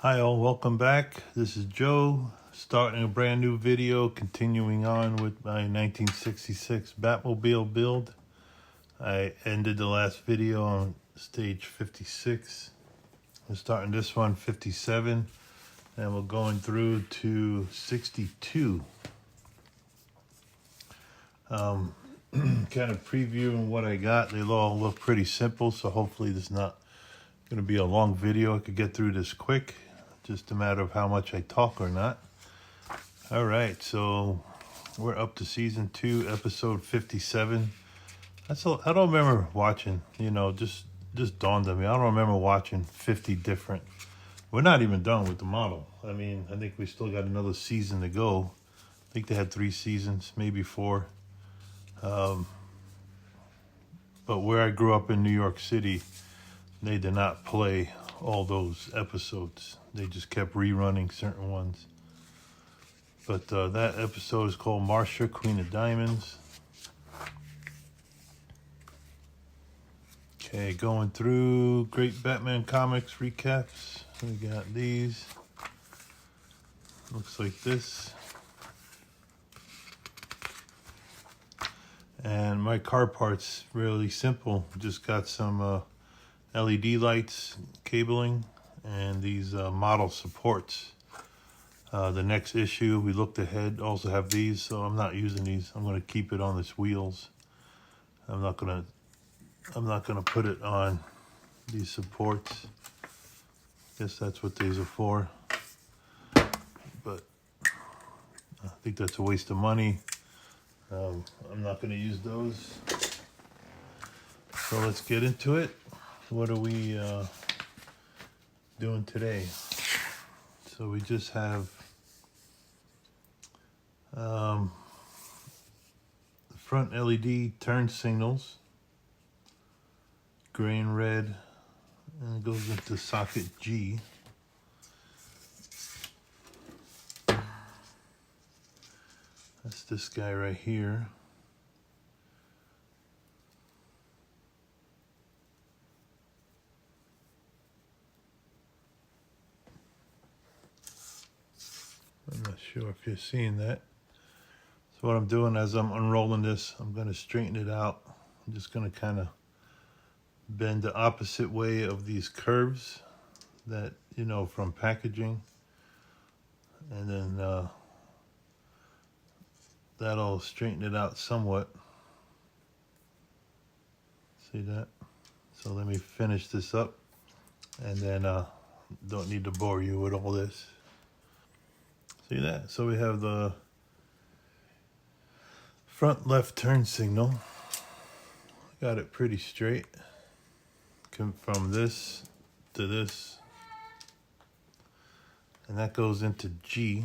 Hi all, welcome back. This is Joe, starting a brand new video, continuing on with my 1966 Batmobile build. I ended the last video on stage 56. I'm starting this one, 57, and we're going through to 62. Kind of previewing what I got. They all look pretty simple, so hopefully this is not going to be a long video. I could get through this quick. Just a matter of how much I talk or not. All right, so we're up to season 2, episode 57. I don't remember watching, just dawned on me. I don't remember watching 50 different. We're not even done with the model. I mean, I think we still got another season to go. I think they had 3 seasons, maybe 4. But where I grew up in New York City, they did not play all those episodes. They just kept rerunning certain ones. But that episode is called Marcia, Queen of Diamonds. Okay, going through Great Batman Comics recaps. We got these. Looks like this. And my car part's really simple. Just got some LED lights, cabling, and these model supports. The next issue, we looked ahead, also have these, so I'm not using these. I'm going to keep it on its wheels. I'm not going to put it on these supports. Guess that's what these are for. But I think that's a waste of money. I'm not going to use those. So let's get into it. What are we doing today? So we just have the front LED turn signals, gray and red, and it goes into socket G. That's this guy right here. I'm not sure if you're seeing that. So what I'm doing as I'm unrolling this, I'm going to straighten it out. I'm just going to kind of bend the opposite way of these curves that, from packaging. And then that'll straighten it out somewhat. See that? So let me finish this up. And then don't need to bore you with all this. See that? So we have the front left turn signal. Got it pretty straight. Come from this to this. And that goes into G.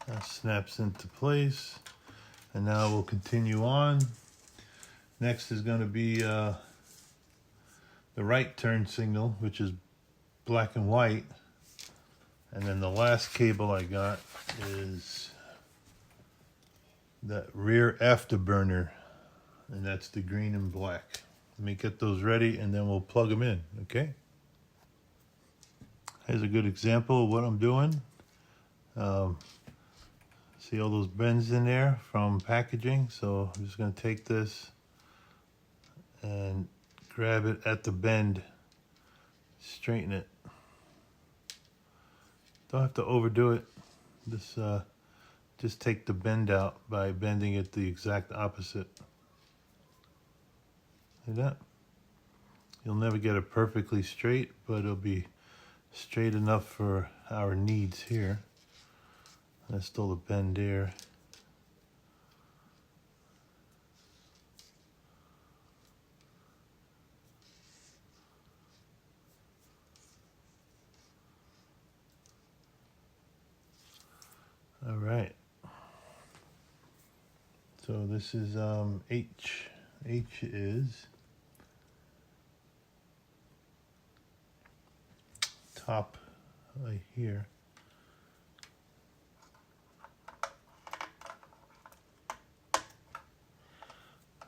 That snaps into place. And now we'll continue on. Next is going to be the right turn signal, which is black and white. And then the last cable I got is that rear afterburner, and that's the green and black. Let me get those ready and then we'll plug them in, okay? Here's a good example of what I'm doing. See all those bends in there from packaging? So I'm just going to take this and grab it at the bend, straighten it. Don't have to overdo it. Just take the bend out by bending it the exact opposite. See that? You'll never get it perfectly straight, but it'll be straight enough for our needs here. That's still a bend there. All right. So this is H. H is top right here.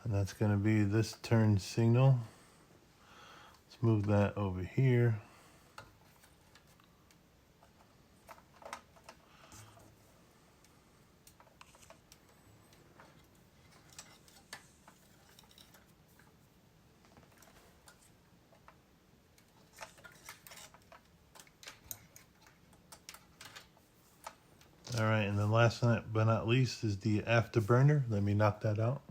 And that's going to be this turn signal. Let's move that over here. All right, and then last but not least is the afterburner. Let me knock that out.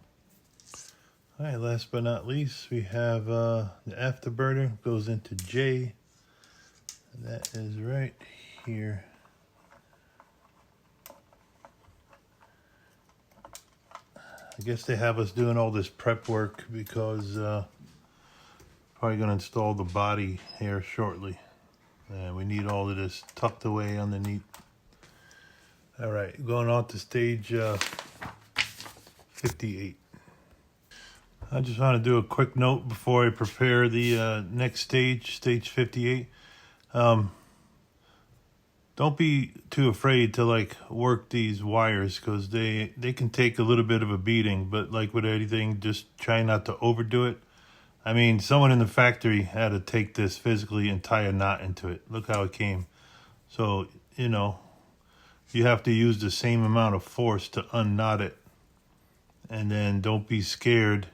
All right, last but not least, we have the afterburner goes into J. That is right here. I guess they have us doing all this prep work because probably going to install the body here shortly. And we need all of this tucked away underneath. All right, going on to stage 58. I just want to do a quick note before I prepare the next stage, stage 58. Don't be too afraid to like work these wires because they can take a little bit of a beating, but like with anything, just try not to overdo it. I mean, someone in the factory had to take this physically and tie a knot into it. Look how it came. So, you know, you have to use the same amount of force to unknot it. And then don't be scared,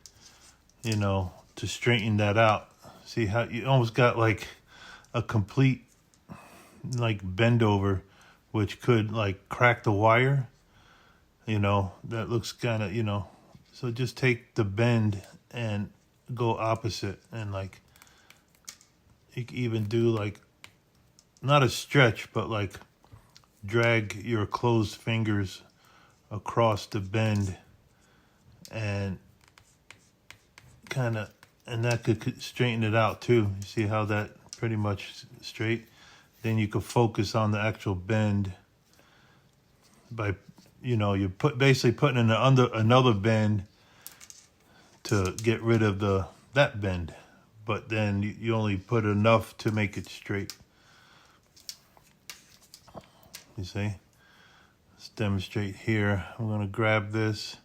you know, to straighten that out. See how you almost got like a complete like bend over, which could like crack the wire. You know, that looks kind of, you know, so just take the bend and go opposite, and like you can even do like not a stretch, but like drag your closed fingers across the bend and kind of, and that could straighten it out too. You see how that pretty much straight? Then you could focus on the actual bend by, you know, you basically putting in another bend to get rid of that bend, but then you only put enough to make it straight. You see? Let's demonstrate here. I'm gonna grab this,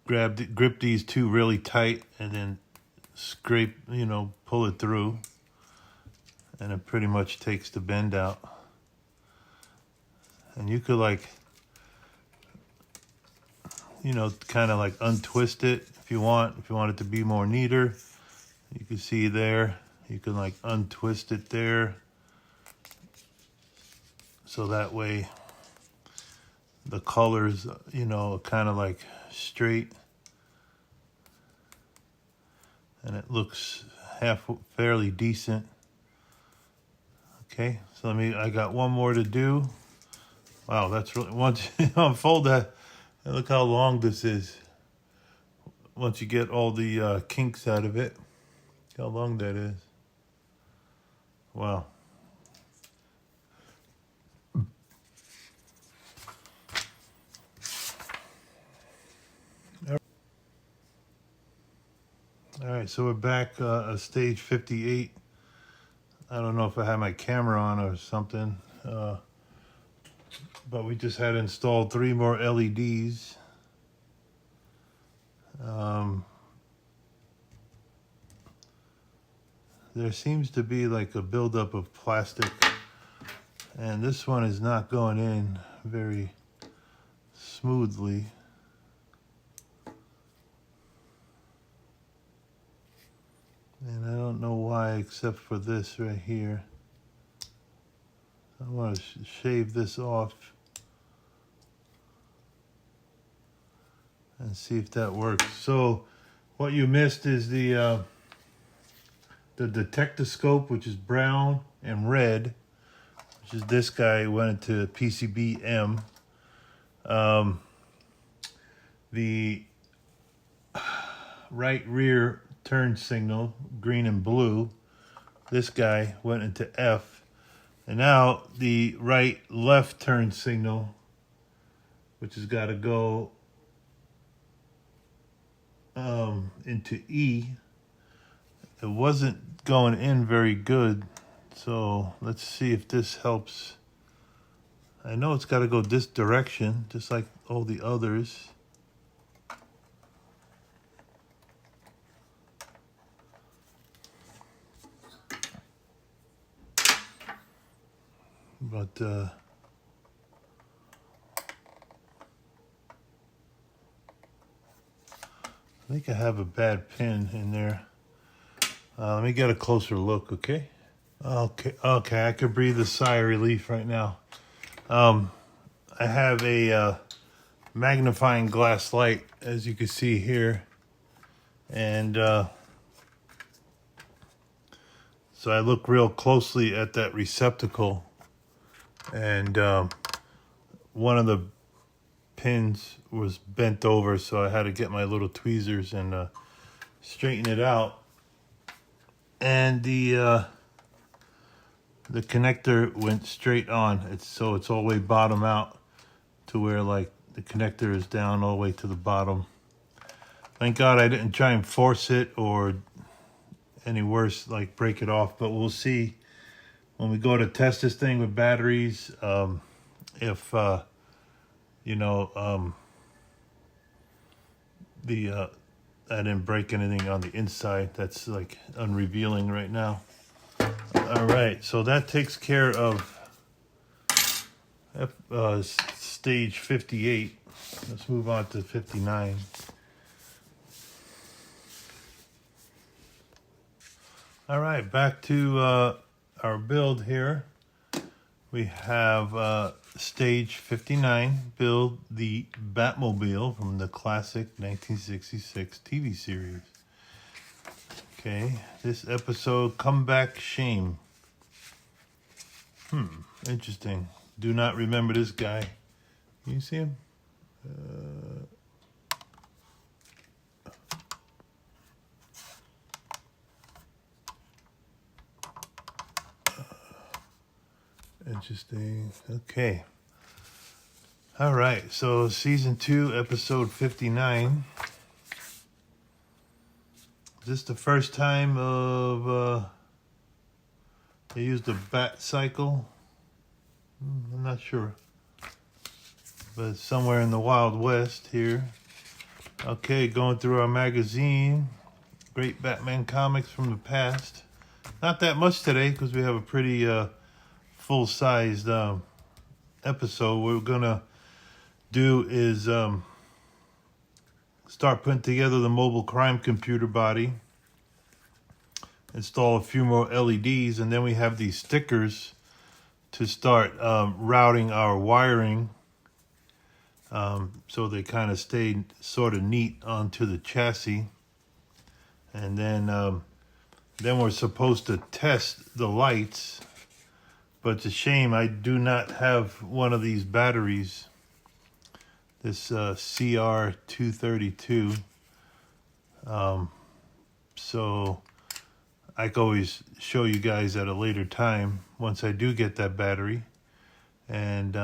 grip these two really tight, and then scrape, you know, pull it through, and it pretty much takes the bend out. And you could like, you know, kind of like untwist it if you want it to be more neater. You can see there, you can like untwist it there. So that way the colors, you know, kind of like straight. And it looks fairly decent. Okay, so I got one more to do. Wow, that's really, once you unfold that, and look how long this is. Once you get all the kinks out of it, how long that is. Wow. All right, so we're back at stage 58. I don't know if I have my camera on or something, but we just had installed 3 more LEDs. There seems to be like a buildup of plastic, and this one is not going in very smoothly. And I don't know why, except for this right here. I want to shave this off and see if that works. So what you missed is the detectoscope, which is brown and red, which is this guy, went into PCB-M. The right rear turn signal, green and blue, this guy went into F. And now the right left turn signal, which has got to go into E. It wasn't going in very good, so let's see if this helps. I know it's got to go this direction, just like all the others. but I think I have a bad pin in there. Let me get a closer look, okay? Okay, I could breathe a sigh of relief right now. I have a magnifying glass light, as you can see here, and so I look real closely at that receptacle, and one of the pins was bent over, so I had to get my little tweezers and straighten it out. And the connector went straight on. So it's all the way bottom out to where like the connector is down all the way to the bottom. Thank God I didn't try and force it or any worse, like break it off. But we'll see when we go to test this thing with batteries, if you know, I didn't break anything on the inside. That's like unrevealing right now. All right, so that takes care of stage 58. Let's move on to 59. All right, back to our build here. We have stage 59, build the Batmobile from the classic 1966 TV series. Okay, this episode, Comeback Shame. Interesting. Do not remember this guy. Can you see him? Interesting. Okay. All right. So season 2, episode 59. Is this the first time of they used a bat cycle? I'm not sure. But it's somewhere in the Wild West here. Okay, going through our magazine. Great Batman comics from the past. Not that much today because we have a pretty full-sized episode. What we're gonna do is start putting together the mobile crime computer body, install a few more LEDs, and then we have these stickers to start routing our wiring, so they kind of stay sort of neat onto the chassis. And then we're supposed to test the lights. But it's a shame I do not have one of these batteries. This CR232. So I can always show you guys at a later time once I do get that battery. And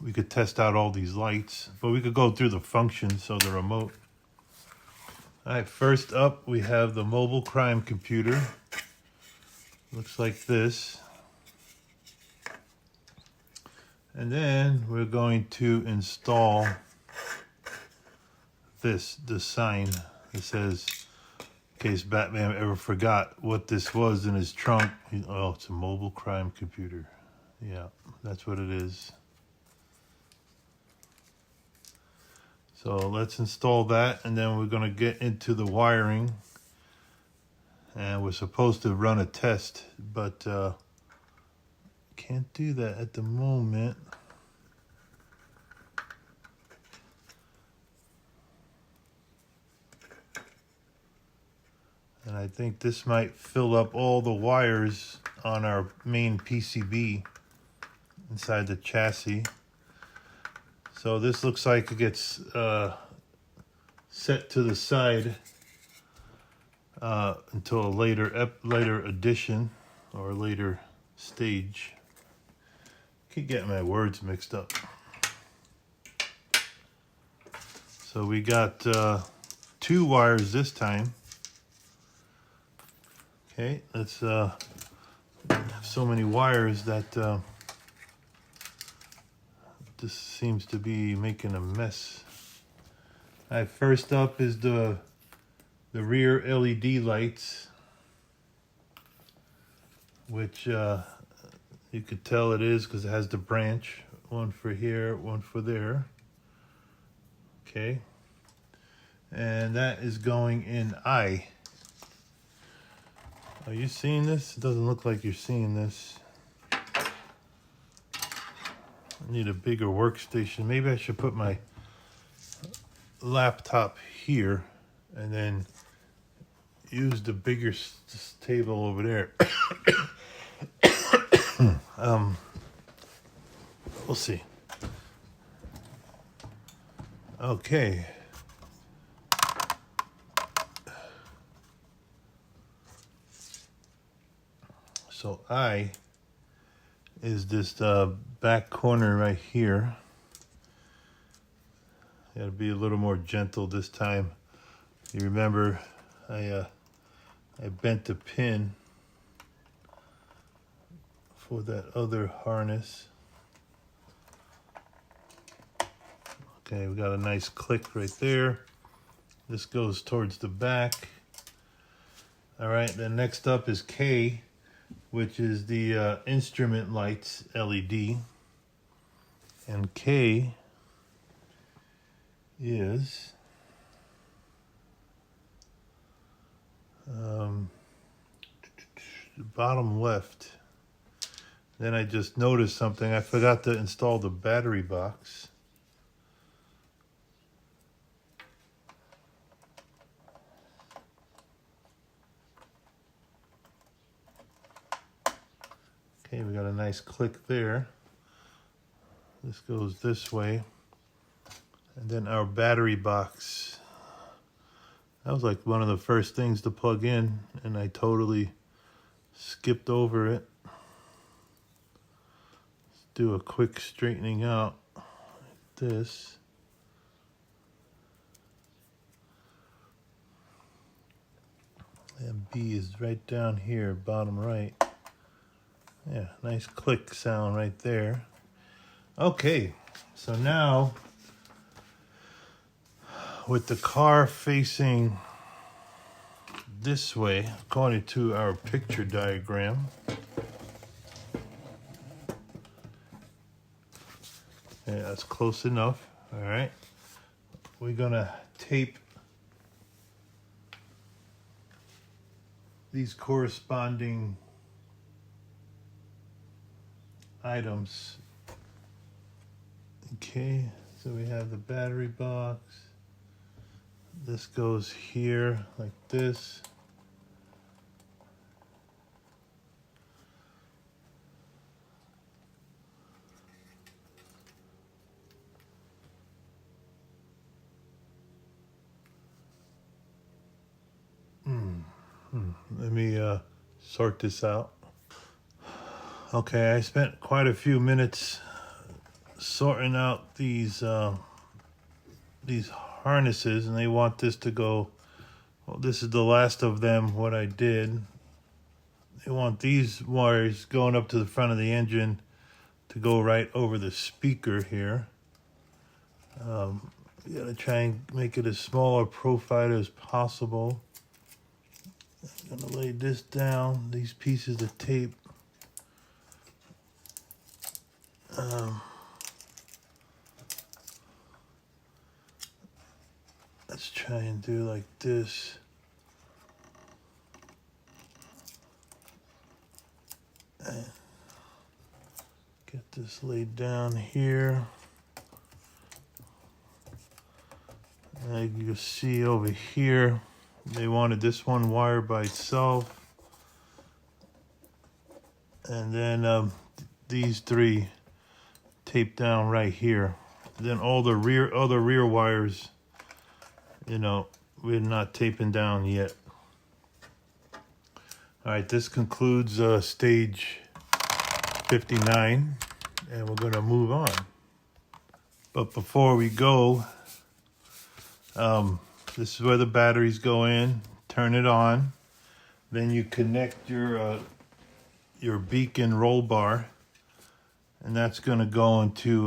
we could test out all these lights. But we could go through the functions of the remote. All right, first up we have the mobile crime computer. Looks like this. And then we're going to install the sign that says, in case Batman ever forgot what this was in his trunk. Oh, it's a mobile crime computer. Yeah, that's what it is. So let's install that, and then we're going to get into the wiring. And we're supposed to run a test, but can't do that at the moment. And I think this might fill up all the wires on our main PCB inside the chassis. So this looks like it gets set to the side until a later edition or a later stage. Keep getting my words mixed up. So we got 2 wires this time. Okay, let's have so many wires that this seems to be making a mess. All right, first up is the rear LED lights, which You could tell it is because it has the branch. One for here, one for there. Okay. And that is going in I. Are you seeing this? It doesn't look like you're seeing this. I need a bigger workstation. Maybe I should put my laptop here and then use the bigger table over there. We'll see. Okay. So I is this back corner right here. Got to be a little more gentle this time. You remember I bent the pin for that other harness. Okay, we got a nice click right there. This goes towards the back. All right, then next up is K, which is the instrument lights LED. And K is the bottom left. Then I just noticed something. I forgot to install the battery box. Okay, we got a nice click there. This goes this way. And then our battery box. That was like one of the first things to plug in, and I totally skipped over it. Let's do a quick straightening out like this. And B is right down here, bottom right. Yeah, nice click sound right there. Okay, so now with the car facing this way, according to our picture diagram, yeah, that's close enough. All right, we're gonna tape these corresponding items. Okay, so we have the battery box. This goes here like this. Let me sort this out. Okay, I spent quite a few minutes sorting out these harnesses, and they want this to go, well, this is the last of them, what I did. They want these wires going up to the front of the engine to go right over the speaker here. You gotta try and make it as small a profile as possible. I'm gonna lay this down, these pieces of tape. Let's try and do like this. And get this laid down here. And you can see over here, they wanted this one wire by itself. And then these three taped down right here. Then all the other rear wires, you know, we're not taping down yet. All right, this concludes stage 59, and we're gonna move on. But before we go, this is where the batteries go in. Turn it on. Then you connect your beacon roll bar, and that's gonna go into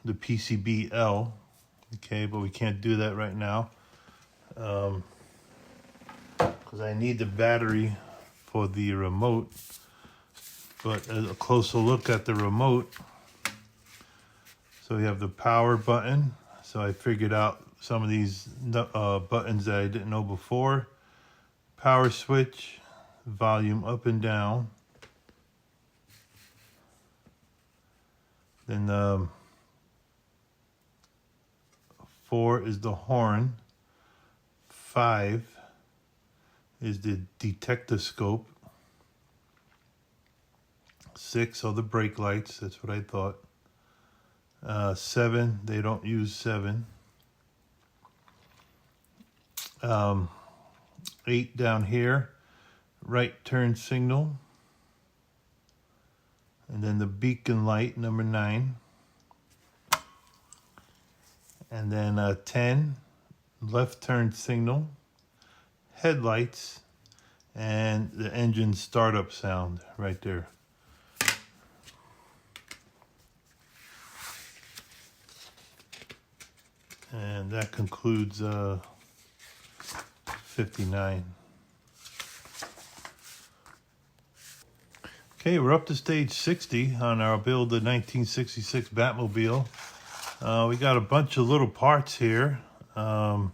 the PCB-L. Okay, but we can't do that right now because I need the battery for the remote. But a closer look at the remote. So we have the power button. So I figured out some of these buttons that I didn't know before. Power switch, volume up and down. Then 4 is the horn. 5 is the detectoscope. 6 are the brake lights. That's what I thought. 7, they don't use 7. 8 down here, right turn signal. And then the beacon light, number 9. And then 10, left turn signal, headlights, and the engine startup sound right there. And that concludes 59. Okay, we're up to stage 60 on our build, the 1966 Batmobile. We got a bunch of little parts here. A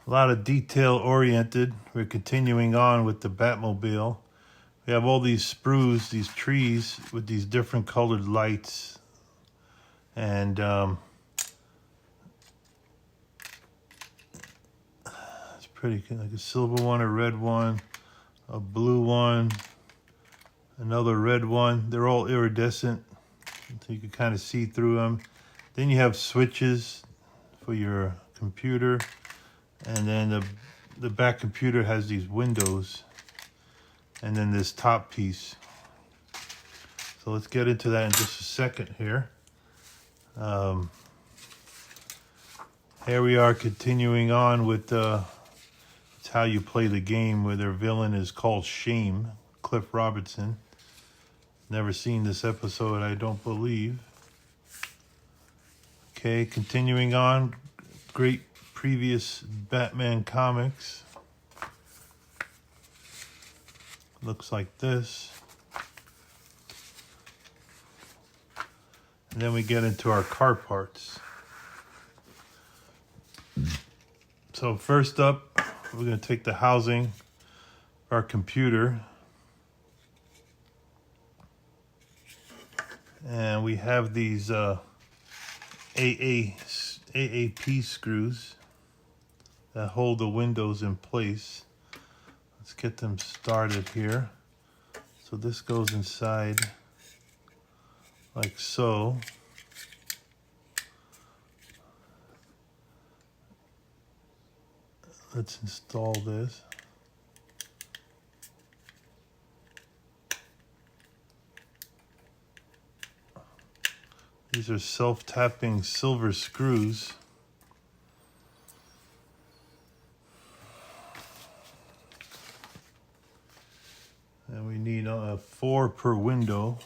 lot of detail oriented. We're continuing on with the Batmobile. We have all these sprues, these trees with these different colored lights. And it's pretty good, like a silver one, a red one, a blue one, another red one. They're all iridescent, so you can kind of see through them. Then you have switches for your computer, and then the back computer has these windows, and then this top piece. So let's get into that in just a second here. Here we are continuing on with it's how you play the game, where their villain is called Shame, Cliff Robertson. Never seen this episode, I don't believe. Okay, continuing on. Great previous Batman comics. Looks like this. And then we get into our car parts. So first up, we're going to take the housing of our computer. And we have these AAP screws that hold the windows in place. Let's get them started here. So this goes inside like so. Let's install this. These are self-tapping silver screws. And we need 4 per window.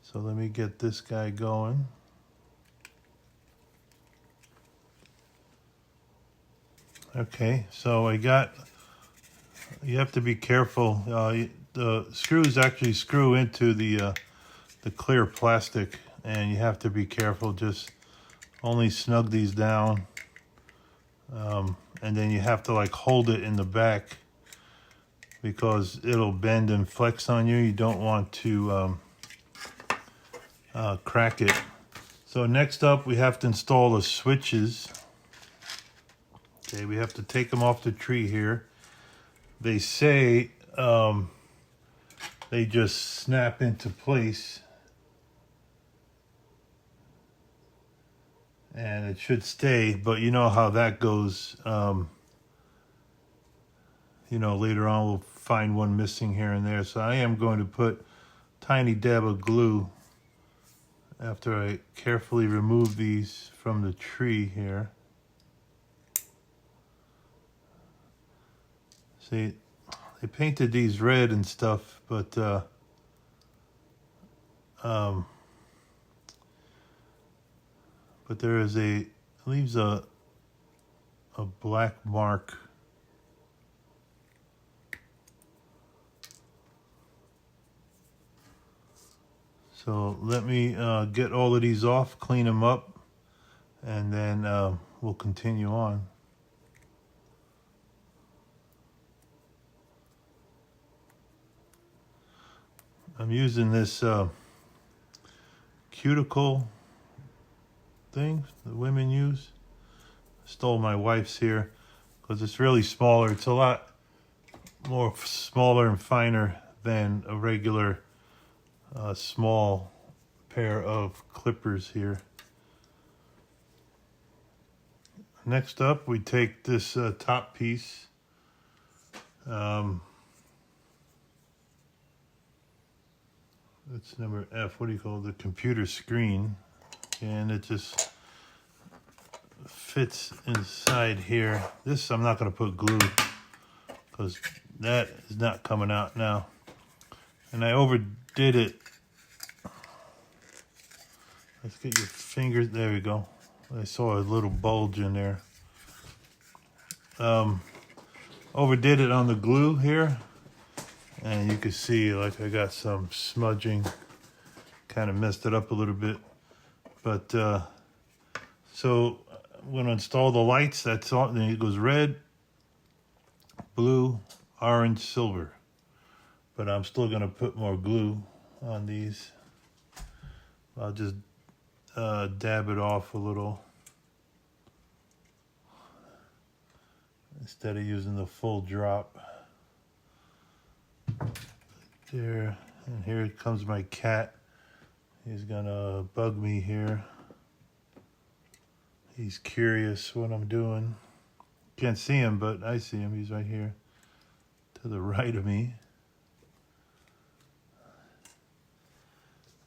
So let me get this guy going. Okay, so you have to be careful. The screws actually screw into the clear plastic, and you have to be careful. Just only snug these down, and then you have to like hold it in the back because it'll bend and flex on you. You don't want to crack it. So next up, we have to install the switches. Okay, we have to take them off the tree here. They say they just snap into place. And it should stay, but you know how that goes. You know, later on we'll find one missing here and there. So I am going to put a tiny dab of glue after I carefully remove these from the tree here. See, they painted these red and stuff, but there is leaves a black mark. So let me get all of these off, clean them up, and then we'll continue on. I'm using this cuticle thing that women use. I stole my wife's here because it's really smaller. It's a lot more smaller and finer than a regular small pair of clippers here. Next up, we take this top piece. It's number F, what do you call it? The computer screen. And it just fits inside here. This I'm not going to put glue because that is not coming out now. And I overdid it. Let's get your fingers, there we go. I saw a little bulge in there. Overdid it on the glue here. And you can see like I got some smudging. Kind of messed it up a little bit. But so I'm going to install the lights. That's all. Then it goes red, blue, orange, silver. But I'm still going to put more glue on these. I'll just dab it off a little instead of using the full drop. There, and here comes my cat. He's gonna bug me here. He's curious what I'm doing. Can't see him, but I see him. He's right here to the right of me.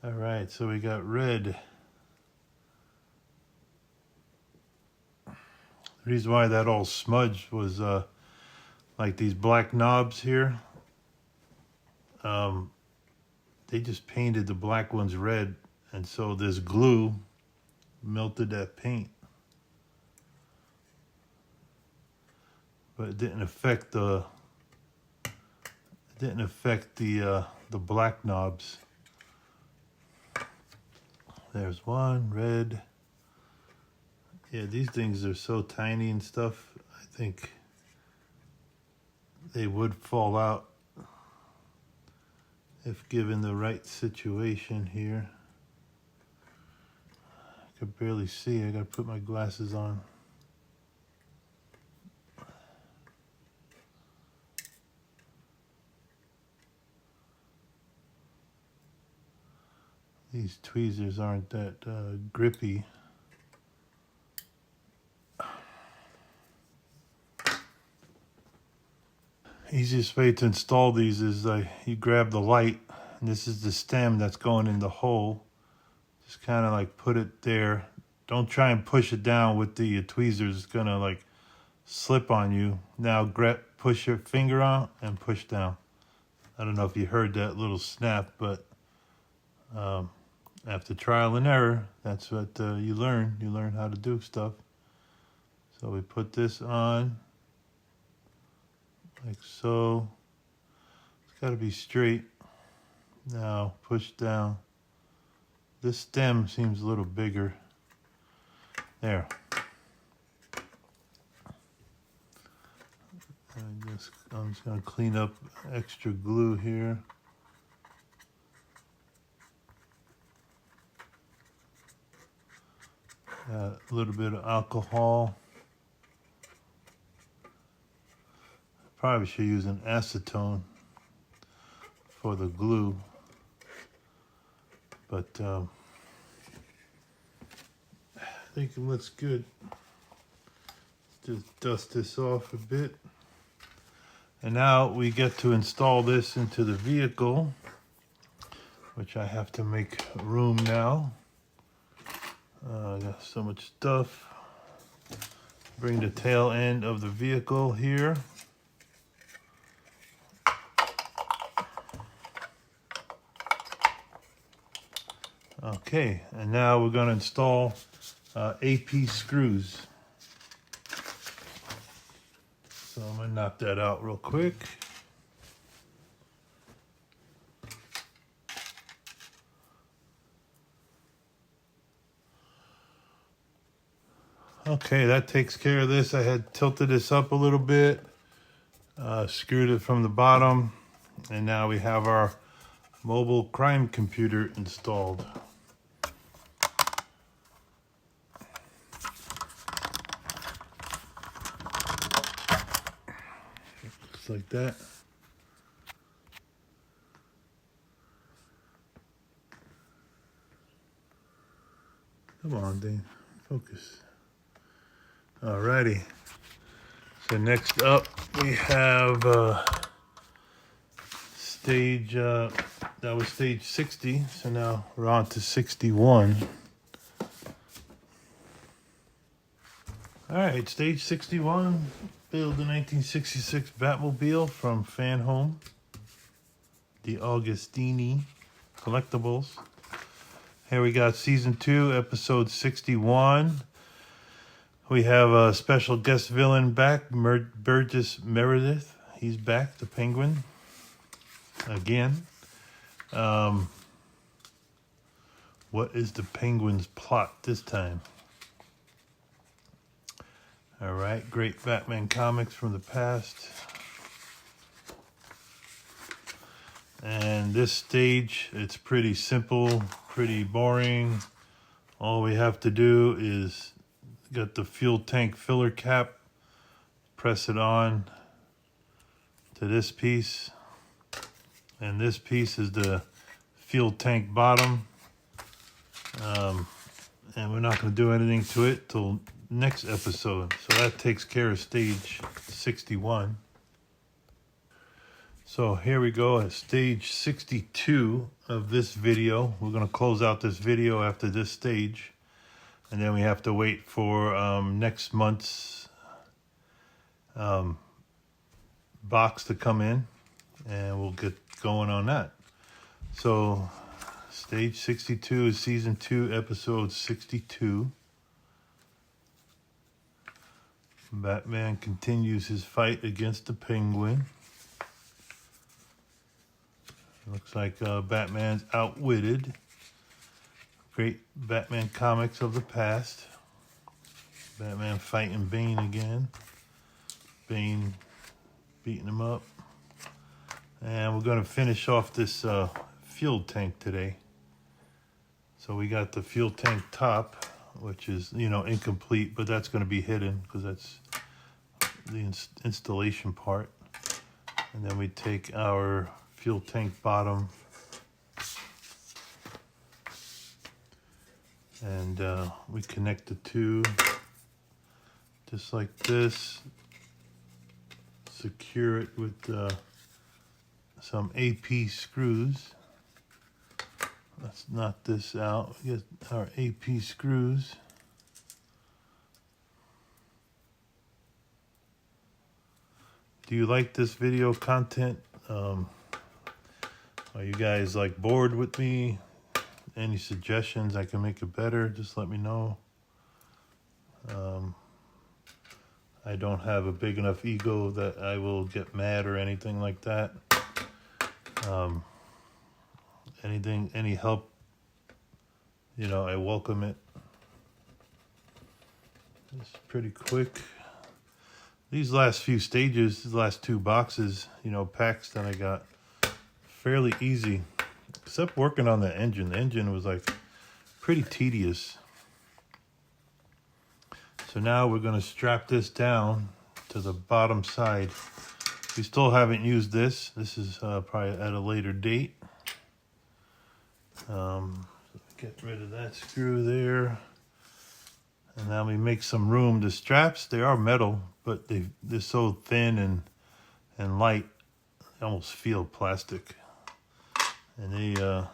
All right, so we got red. The reason why that all smudged was like these black knobs here. They just painted the black ones red, and so this glue melted that paint. But it didn't affect the black knobs. There's one red. Yeah, these things are so tiny and stuff. I think they would fall out if given the right situation here. I could barely see. I gotta put my glasses on. These tweezers aren't that grippy. Easiest way to install these is you grab the light, and this is the stem that's going in the hole. Just kind of like put it there. Don't try and push it down with the tweezers. It's gonna like slip on you. Now push your finger out and push down. I don't know if you heard that little snap, but after trial and error, that's what you learn. You learn how to do stuff. So we put this on. Like so. It's got to be straight. Now push down. This stem seems a little bigger. There. I'm just going to clean up extra glue here. A little bit of alcohol. Probably should use an acetone for the glue, but I think it looks good. Just dust this off a bit. And now we get to install this into the vehicle, which I have to make room now. I got so much stuff. Bring the tail end of the vehicle here. Okay, and now we're going to install AP screws. So I'm going to knock that out real quick. Okay, that takes care of this. I had tilted this up a little bit, screwed it from the bottom, and now we have our mobile crime computer installed. Looks like that. Come on, Dane, focus. Alrighty. So next up we have stage, that was stage 60, so now we're on to 61. Alright, stage 61, build the 1966 Batmobile from Fanhome, the Augustini collectibles. Here we got season 2, episode 61. We have a special guest villain back, Burgess Meredith. He's back, the Penguin, again. What is the Penguin's plot this time? All right, great Batman comics from the past. And this stage, it's pretty simple, pretty boring. All we have to do is get the fuel tank filler cap, press it on to this piece, and this piece is the fuel tank bottom. And we're not going to do anything to it till next episode. So that takes care of stage 61. So here we go at stage 62 of this video. We're going to close out this video after this stage. And then we have to wait for next month's box to come in. And we'll get going on that. So stage 62 is season 2, episode 62. Batman continues his fight against the Penguin. Looks like Batman's outwitted. Great Batman comics of the past. Batman fighting Bane again. Bane beating him up. And we're going to finish off this fuel tank today. So we got the fuel tank top, which is, you know, incomplete, but that's going to be hidden because that's the installation part. And then we take our fuel tank bottom and we connect the two just like this. Secure it with some AP screws. Let's knock this out. We get our AP screws. Do you like this video content? Are you guys like bored with me? Any suggestions I can make it better? Just let me know. I don't have a big enough ego that I will get mad or anything like that. Any help, you know, I welcome it. It's pretty quick. These last few stages, these last 2 boxes, you know, packs that I got, fairly easy, except working on the engine. The engine was like pretty tedious. So now we're going to strap this down to the bottom side. We still haven't used this. This is probably at a later date. Get rid of that screw there. And now we make some room. The straps, they are metal, but they're so thin and light, they almost feel plastic. And they are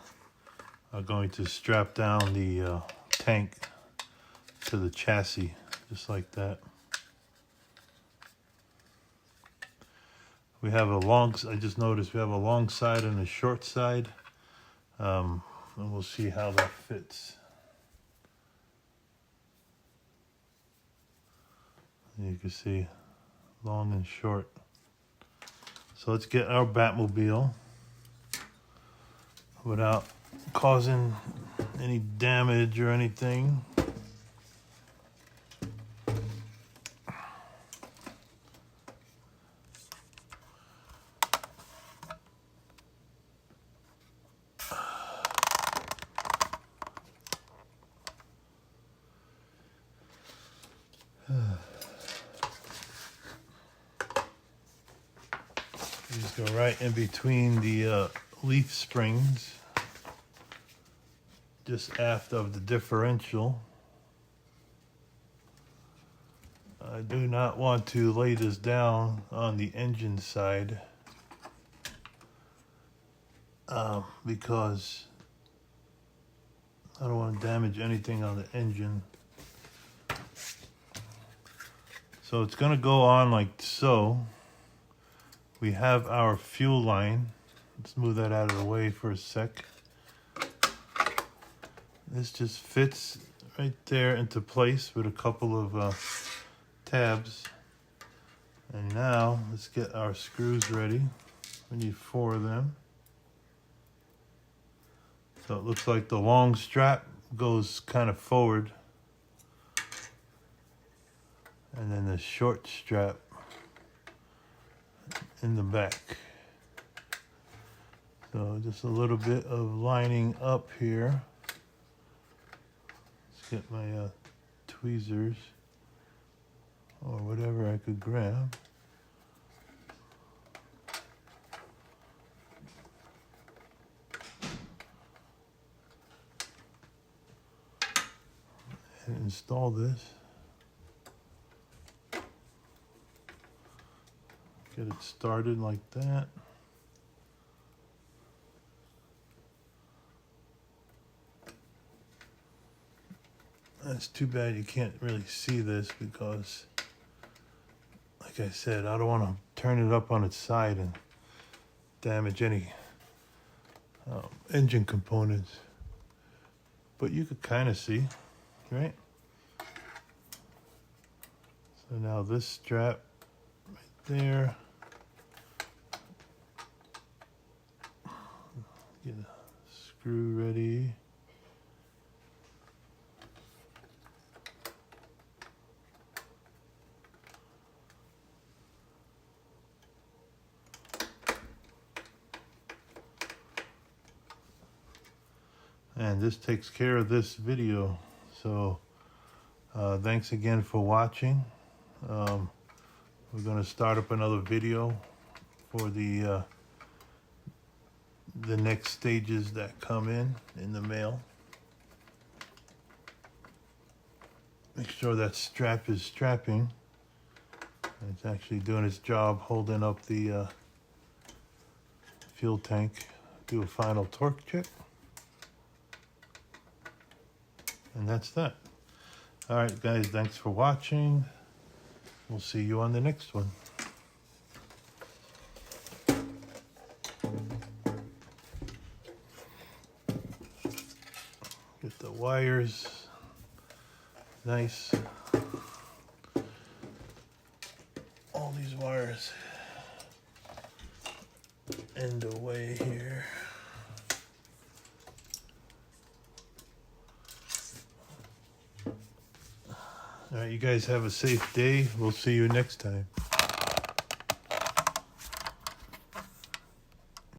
going to strap down the tank to the chassis, just like that. We have I just noticed we have a long side and a short side. And we'll see how that fits. You can see long and short. So let's get our Batmobile without causing any damage or anything. These go right in between the leaf springs, just aft of the differential. I do not want to lay this down on the engine side because I don't want to damage anything on the engine. So it's going to go on like so. We have our fuel line. Let's move that out of the way for a sec. This just fits right there into place with a couple of tabs. And now let's get our screws ready. We need 4 of them. So it looks like the long strap goes kind of forward, and then the short strap in the back. So just a little bit of lining up here. Let's get my tweezers or whatever I could grab. And install this. Get it started like that. That's too bad you can't really see this because, like I said, I don't want to turn it up on its side and damage any engine components. But you could kind of see, right? So now this strap right there. Get a screw ready. And this takes care of this video. So thanks again for watching. We're going to start up another video for the next stages that come in the mail. Make sure that strap is strapping. It's actually doing its job holding up the fuel tank. Do a final torque check. And that's that. All right, guys, thanks for watching. We'll see you on the next one. Get the wires nice. All these wires end away here. All right, you guys have a safe day. We'll see you next time.